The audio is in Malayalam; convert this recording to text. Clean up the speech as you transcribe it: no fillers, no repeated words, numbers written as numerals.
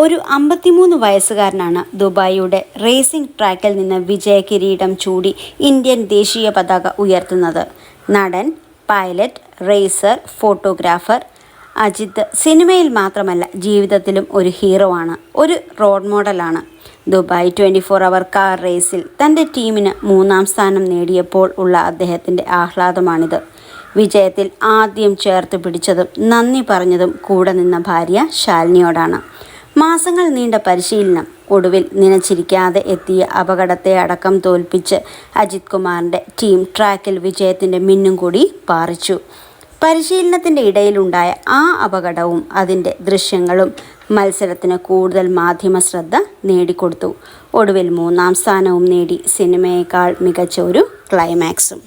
ഒരു 53 വയസ്സുകാരനാണ് ദുബായിയുടെ റേസിംഗ് ട്രാക്കിൽ നിന്ന് വിജയ കിരീടം ചൂടി ഇന്ത്യൻ ദേശീയ പതാക ഉയർത്തുന്നത്. നടൻ, പൈലറ്റ്, റേസർ, ഫോട്ടോഗ്രാഫർ അജിത്ത് സിനിമയിൽ മാത്രമല്ല ജീവിതത്തിലും ഒരു ഹീറോ ആണ്, ഒരു റോൾ മോഡലാണ്. ദുബായ് 24 അവർ കാർ റേസിൽ തൻ്റെ ടീമിന് 3ാം സ്ഥാനം നേടിയപ്പോൾ ഉള്ള അദ്ദേഹത്തിൻ്റെ ആഹ്ലാദമാണിത്. വിജയത്തിൽ ആദ്യം ചേർത്ത് പിടിച്ചതും നന്ദി പറഞ്ഞതും കൂടെ നിന്ന ഭാര്യ ശാലിനിയോടാണ്. മാസങ്ങൾ നീണ്ട പരിശീലനം ഒടുവിൽ നനച്ചിരിക്കാതെ എത്തിയ അപകടത്തെ അടക്കം തോൽപ്പിച്ച് അജിത് കുമാറിൻ്റെ ടീം ട്രാക്കിൽ വിജയത്തിൻ്റെ മിന്നും കൂടി പാറിച്ചു. പരിശീലനത്തിൻ്റെ ഇടയിലുണ്ടായ ആ അപകടവും അതിൻ്റെ ദൃശ്യങ്ങളും മത്സരത്തിന് കൂടുതൽ മാധ്യമ ശ്രദ്ധ നേടിക്കൊടുത്തു. ഒടുവിൽ 3ാം സ്ഥാനവും നേടി സിനിമയേക്കാൾ മികച്ച ഒരു ക്ലൈമാക്സും.